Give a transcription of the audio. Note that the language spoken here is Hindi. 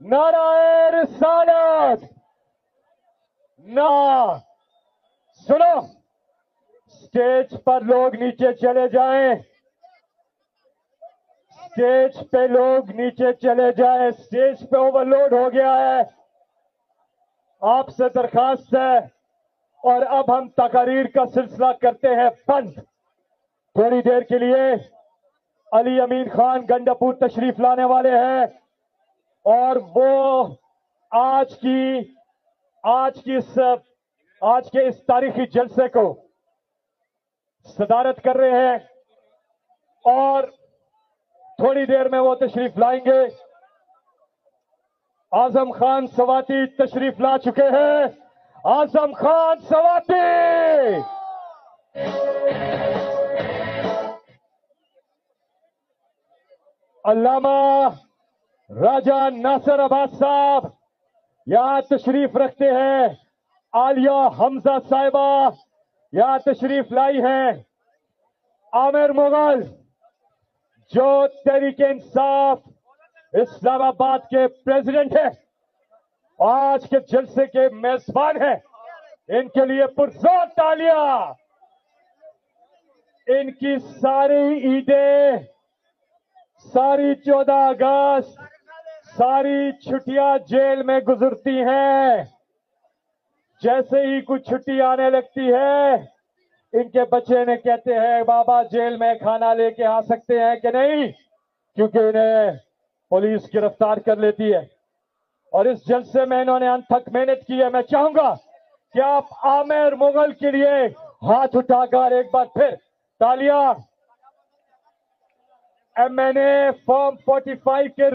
नाराए रिसालत। ना सुनो, स्टेज पर लोग नीचे चले जाएं, स्टेज पे लोग नीचे चले जाएं, स्टेज पे ओवरलोड हो गया है। आपसे दरखास्त है। और अब हम तकारीर का सिलसिला करते हैं बंद। थोड़ी देर के लिए अली अमीन खान गंडापुर तशरीफ लाने वाले हैं और वो आज के इस तारीखी जलसे को सदारत कर रहे हैं और थोड़ी देर में वो तशरीफ लाएंगे। आजम खान सवाती तशरीफ ला चुके हैं। आजम खान सवाती। अल्लामा राजा नासिर अब्बास साहब यहां तशरीफ रखते हैं। आलिया हमजा साहिबा यहां तशरीफ लाई हैं। आमिर मुगल जो तहरीके इंसाफ इस्लामाबाद के प्रेसिडेंट हैं, आज के जलसे के मेजबान हैं, इनके लिए पुरजोर तालियां। इनकी सारी ईदें, सारी 14 अगस्त, सारी छुट्टियां जेल में गुजरती हैं। जैसे ही कुछ छुट्टी आने लगती है, इनके बच्चे ने कहते हैं बाबा जेल में खाना लेके आ सकते हैं कि नहीं, क्योंकि इन्हें पुलिस गिरफ्तार कर लेती है। और इस जलसे में इन्होंने अनथक मेहनत की है। मैं चाहूंगा कि आप आमिर मुगल के लिए हाथ उठाकर एक बार फिर तालियां। MNA फॉर्म 45 के